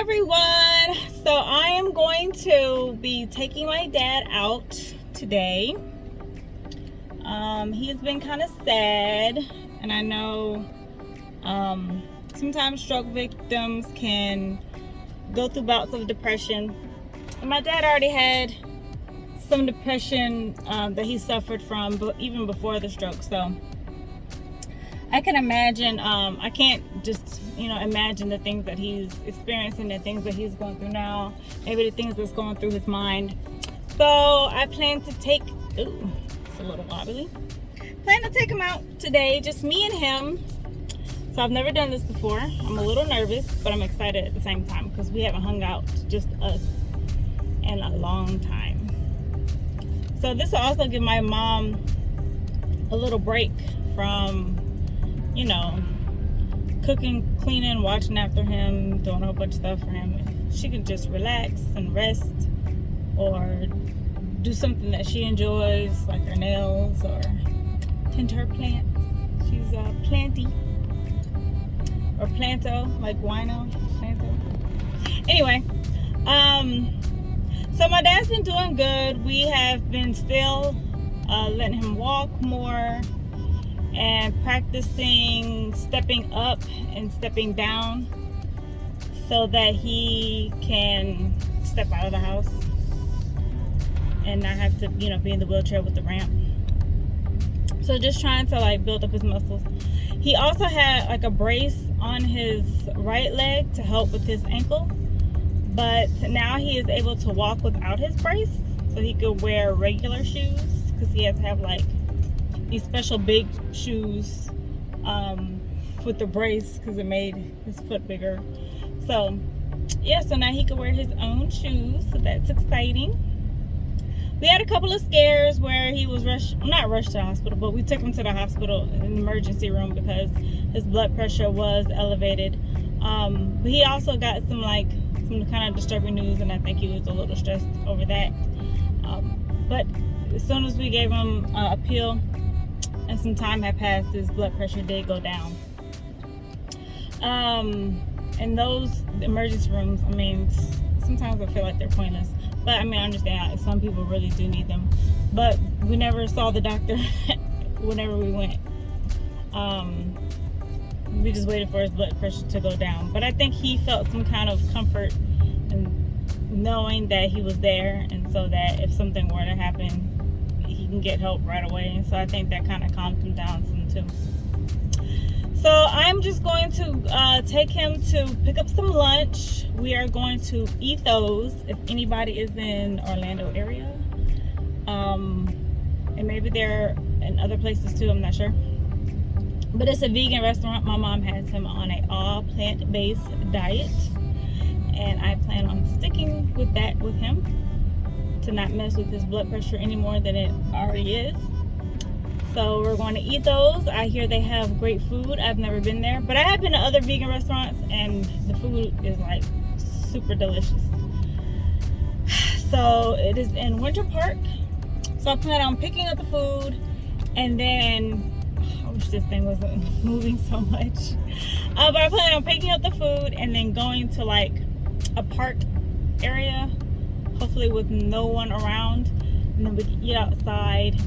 everyone. So I am going to be taking my dad out today. He's been kind of sad, and I know sometimes stroke victims can go through bouts of depression. And my dad already had some depression that he suffered from even before the stroke, so I can imagine, I can't just, imagine the things that he's experiencing, the things that he's going through now, maybe the things that's going through his mind. So I plan to take, ooh, it's a little wobbly. Plan to take him out today, just me and him. So I've never done this before. I'm a little nervous, but I'm excited at the same time because we haven't hung out, just us, in a long time. So this will also give my mom a little break from, cooking, cleaning, watching after him, doing a whole bunch of stuff for him. She can just relax and rest, or do something that she enjoys, like her nails, or tend to her plants. She's a planty, or planto, like wino, planto. Anyway, so my dad's been doing good. We have been still letting him walk more and practicing stepping up and stepping down so that he can step out of the house and not have to, be in the wheelchair with the ramp. So just trying to build up his muscles. He also had a brace on his right leg to help with his ankle, but now he is able to walk without his brace, so he could wear regular shoes because he has to have these special big shoes with the brace because it made his foot bigger. So yeah, so now he can wear his own shoes, so that's exciting. We had a couple of scares where he was not rushed to the hospital, but we took him to the hospital in the emergency room because his blood pressure was elevated. But he also got some kind of disturbing news, and I think he was a little stressed over that. But as soon as we gave him a pill and some time had passed, his blood pressure did go down. And those emergency rooms, sometimes I feel like they're pointless. But I understand some people really do need them. But we never saw the doctor whenever we went. We just waited for his blood pressure to go down. But I think he felt some kind of comfort in knowing that he was there, and so that if something were to happen, he can get help right away. And so I think that kind of calmed him down some too. So I'm just going to take him to pick up some lunch. We are going to eat those if anybody is in Orlando area. And maybe they're in other places too, I'm not sure. But it's a vegan restaurant. My mom has him on an all plant-based diet, and I plan on sticking with that with him to not mess with his blood pressure any more than it already is. So we're going to eat those. I hear they have great food. I've never been there, but I have been to other vegan restaurants, and the food is super delicious. So it is in Winter Park. So I plan on picking up the food, and then I wish this thing wasn't moving so much. But I plan on picking up the food and then going to a park area, hopefully with no one around, and then we can eat outside.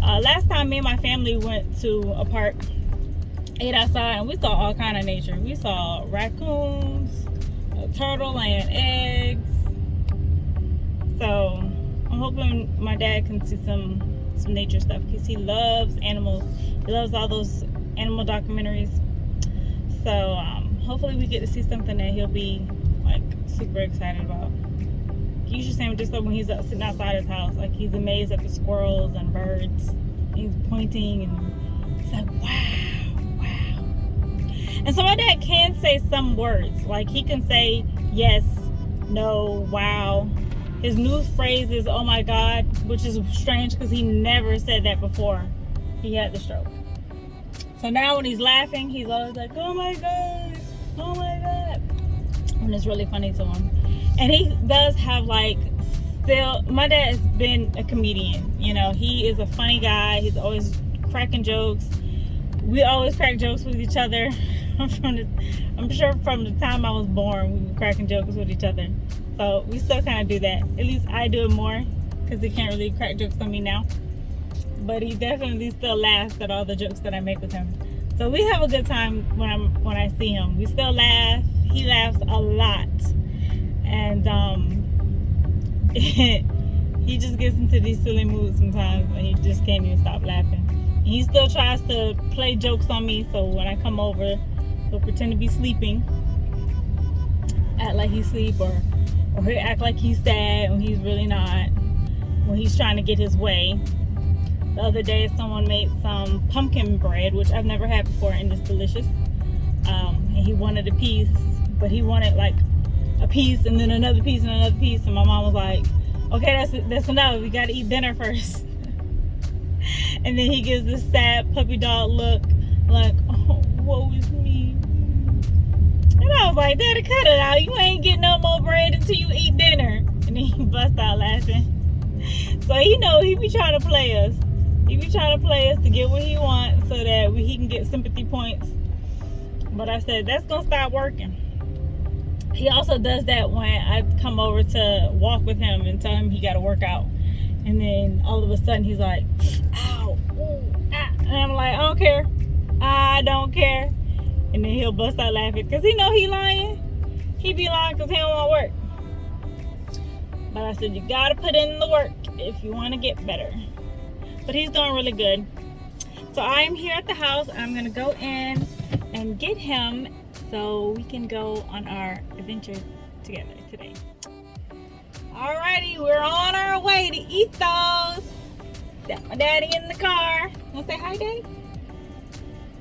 Last time me and my family went to a park, ate outside, and we saw all kind of nature. We saw raccoons, a turtle laying eggs. So I'm hoping my dad can see some nature stuff because he loves animals. He loves all those animal documentaries. So hopefully we get to see something that he'll be super excited about. You should see him just when he's sitting outside his house. He's amazed at the squirrels and birds. He's pointing and he's like, wow, wow. And so my dad can say some words. He can say yes, no, wow. His new phrase is, oh my God, which is strange because he never said that before he had the stroke. So now when he's laughing, he's always like, oh my God, oh my God. And it's really funny to him. And he does have my dad has been a comedian. He is a funny guy. He's always cracking jokes. We always crack jokes with each other I'm sure from the time I was born, we were cracking jokes with each other. So we still kind of do that. At least I do it more because he can't really crack jokes on me now. But he definitely still laughs at all the jokes that I make with him. So we have a good time when I see him. We still laugh. He laughs a lot. And he just gets into these silly moods sometimes when he just can't even stop laughing. And he still tries to play jokes on me, so when I come over, he'll pretend to be sleeping, act like he's asleep, or he'll act like he's sad when he's really not, when he's trying to get his way. The other day, someone made some pumpkin bread, which I've never had before, and it's delicious. And he wanted a piece, but he wanted like a piece and then another piece and another piece, and my mom was like, okay, that's enough, we gotta eat dinner first. And then he gives this sad puppy dog look, like, oh, woe is me. And I was like, Daddy, cut it out, you ain't getting no more bread until you eat dinner. And then he bust out laughing. So he know he be trying to play us. He be trying to play us to get what he wants so that he can get sympathy points. But I said, that's gonna stop working. He also does that when I come over to walk with him and tell him he got to work out. And then all of a sudden he's like, ow, ooh, ah. And I'm like, I don't care. I don't care. And then he'll bust out laughing because he know he lying. He be lying because he don't want to work. But I said, you got to put in the work if you want to get better. But he's doing really good. So I'm here at the house. I'm going to go in and get him so we can go on our adventure together today. Alrighty, we're on our way to Ethos. Got my daddy in the car. Wanna say hi, Daddy?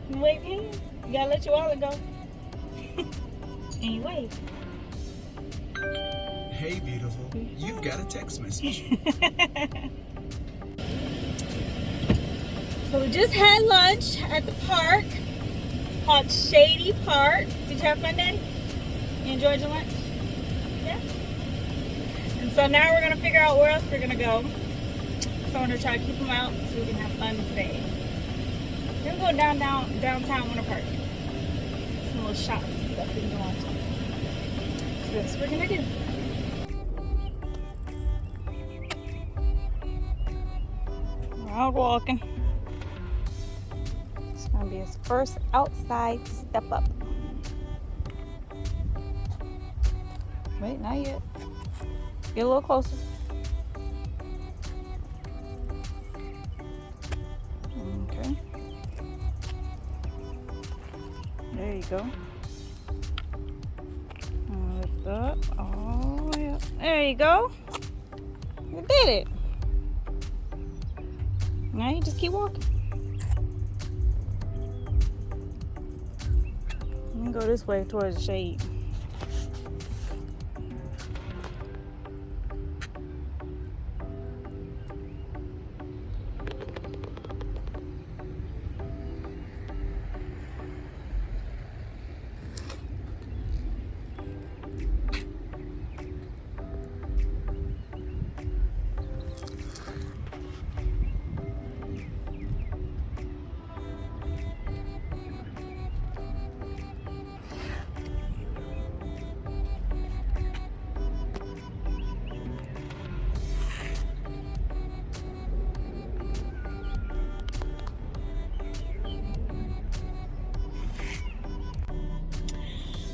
You wave here? You gotta let your wallet go. And you wave. Hey, beautiful. You've got a text message. So we just had lunch at the park. Called Shady Park. Did you have fun, Daddy? You enjoyed your lunch? Yeah? And so now we're going to figure out where else we're going to go. So I'm going to try to keep them out so we can have fun today. Then we'll go downtown Winter Park. Some little shops and stuff we can go on to. So that's what we're going to do. We're out walking. Gonna be his first outside step up. Wait, not yet. Get a little closer. Okay. There you go. Lift up. Oh, yeah. There you go. You did it. Now you just keep walking. Go this way towards the shade.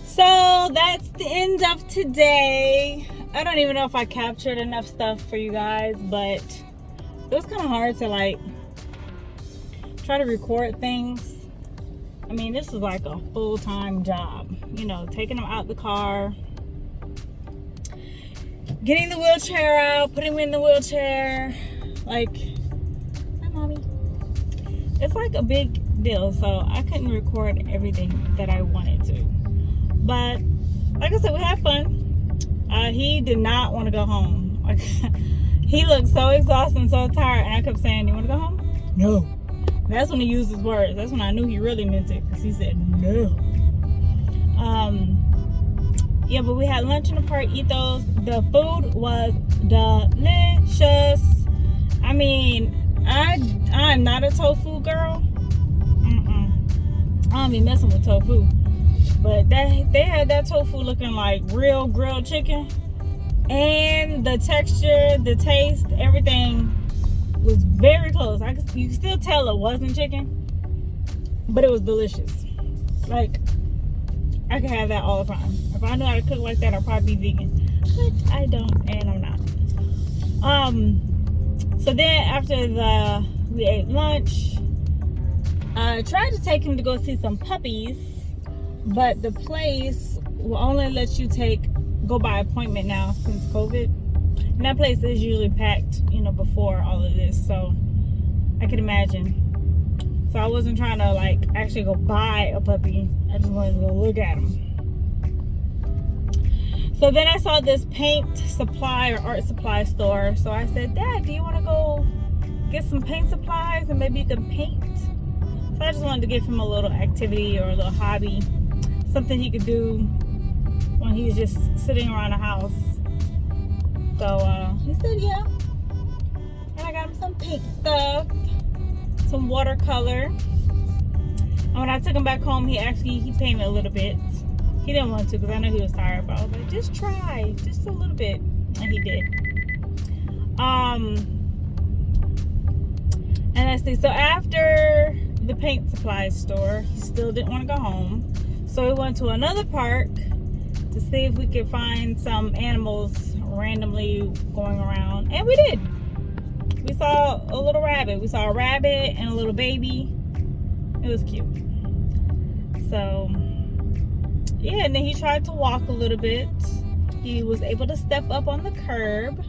So that's the end of today. I don't even know if I captured enough stuff for you guys, but it was kind of hard to like try to record things. I mean, this is like a full-time job, you know, taking them out the car, getting the wheelchair out, putting him in the wheelchair, like, hi mommy. It's like a big deal, so I couldn't record everything that I wanted to. But like I said, we had fun. He did not want to go home. Like, he looked so exhausted and so tired, and I kept saying, "You want to go home?" No. That's when he used his words. That's when I knew he really meant it, because he said no. Yeah, but we had lunch in the park, Ethos. The food was delicious. I mean, I'm not a tofu girl. I don't be messing with tofu. But they had that tofu looking like real grilled chicken, and the texture, the taste, everything was very close. You could still tell it wasn't chicken, but it was delicious. Like, I could have that all the time. If I knew how to cook like that, I'd probably be vegan, but I don't, and I'm not. So then after we ate lunch, I tried to take him to go see some puppies, but the place will only let you go by appointment now since COVID. And that place is usually packed, you know, before all of this, so I can imagine. So I wasn't trying to like actually go buy a puppy. I just wanted to go look at him. So then I saw this paint supply or art supply store. So I said, Dad, do you want to go get some paint supplies and maybe you can paint? So I just wanted to give him a little activity or a little hobby, something he could do when he's just sitting around the house. So he said, yeah. And I got him some paint stuff, some watercolor. And when I took him back home, he painted a little bit. He didn't want to because I know he was tired, but I was like, just try, just a little bit. And he did. And let's see, so after the paint supply store, he still didn't want to go home. So we went to another park to see if we could find some animals randomly going around. And we did. We saw a little rabbit. We saw a rabbit and a little baby. It was cute. So yeah, and then he tried to walk a little bit. He was able to step up on the curb.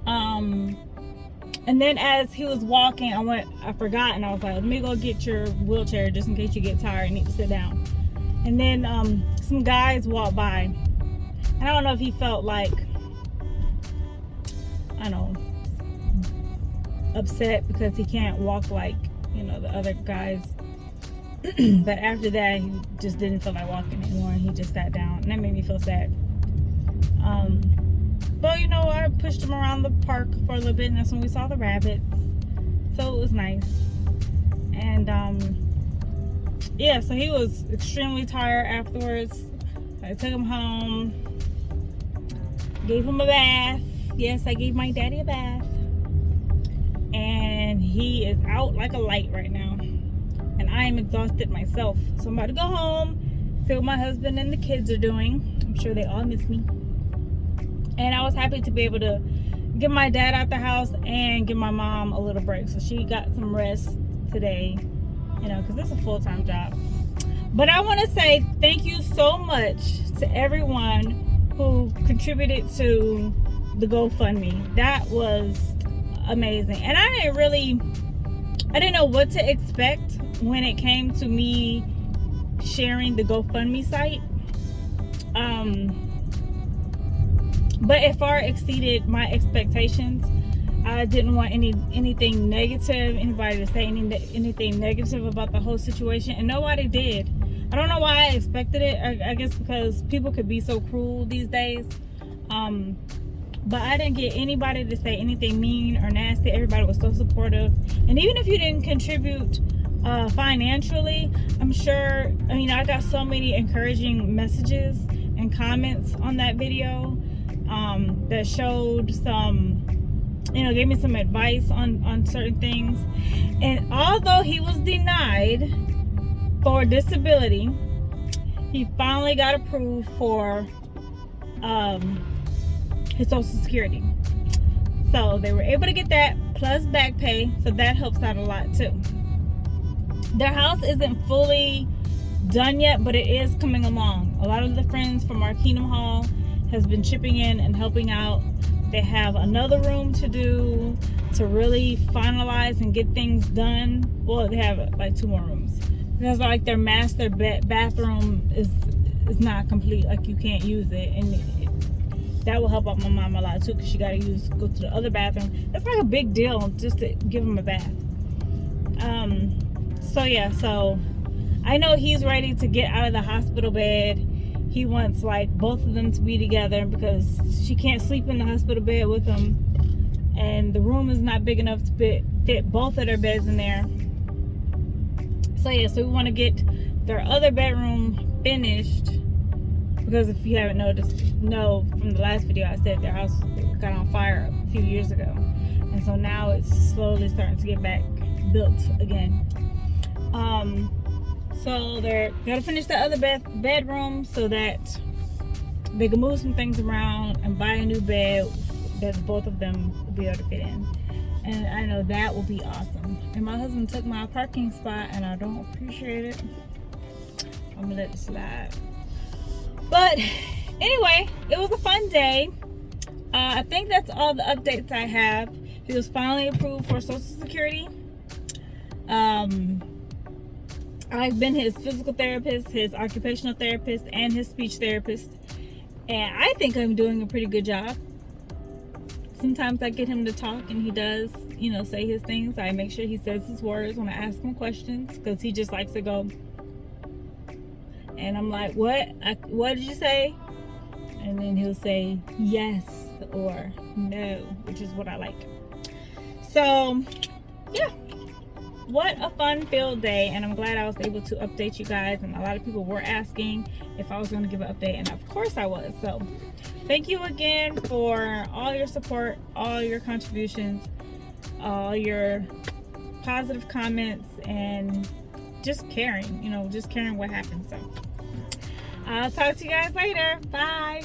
And then as he was walking, I forgot, and I was like, let me go get your wheelchair just in case you get tired and need to sit down. And then some guys walked by. And I don't know if he felt like, I don't know, upset because he can't walk like, you know, the other guys. But after that, he just didn't feel like walking anymore, and he just sat down, and that made me feel sad. But you know, I pushed him around the park for a little bit, and that's when we saw the rabbits, so it was nice. And yeah, so he was extremely tired afterwards. I took him home, gave him a bath. Yes, I gave my daddy a bath, and he is out like a light right now. And I am exhausted myself. So I'm about to go home, see what my husband and the kids are doing. I'm sure they all miss me. And I was happy to be able to get my dad out the house and give my mom a little break. So she got some rest today, you know, because this is a full-time job. But I want to say thank you so much to everyone who contributed to the GoFundMe. That was amazing. And I didn't know what to expect when it came to me sharing the GoFundMe site. But it far exceeded my expectations. I didn't want anything negative, anybody to say anything negative about the whole situation, and nobody did. I don't know why I expected it. I guess because people could be so cruel these days. But I didn't get anybody to say anything mean or nasty. Everybody was so supportive. And even if you didn't contribute financially, I'm sure, I got so many encouraging messages and comments on that video that showed some, gave me some advice on certain things. And although he was denied for disability, he finally got approved for his Social Security. So they were able to get that plus back pay, so that helps out a lot too. Their house isn't fully done yet, but it is coming along. A lot of the friends from our Kingdom Hall has been chipping in and helping out. They have another room to do to really finalize and get things done. Well, they have like 2 more rooms because like their master bathroom is not complete. Like you can't use it, and that will help out my mom a lot too, because she got to go to the other bathroom. It's like a big deal just to give him a bath. So yeah, so I know he's ready to get out of the hospital bed. He wants like both of them to be together because she can't sleep in the hospital bed with him, and the room is not big enough to fit both of their beds in there. So yeah, so we want to get their other bedroom finished, because if you haven't know from the last video, I said their house got on fire a few years ago, and so now it's slowly starting to get back built again. So they're gonna finish the other bedroom so that they can move some things around and buy a new bed that both of them will be able to fit in. And I know that will be awesome. And my husband took my parking spot and I don't appreciate it. I'm gonna let it slide. But anyway, it was a fun day. I think that's all the updates I have. He was finally approved for Social Security. I've been his physical therapist, his occupational therapist, and his speech therapist. And I think I'm doing a pretty good job. Sometimes I get him to talk and he does, you know, say his things. I make sure he says his words when I ask him questions, because he just likes to go. And I'm like, what did you say? And then he'll say yes or no, which is what I like. So yeah, what a fun filled day, and I'm glad I was able to update you guys. And a lot of people were asking if I was going to give an update, and of course I was. So thank you again for all your support, all your contributions, all your positive comments, and just caring, you know, just caring what happened. So I'll talk to you guys later. Bye.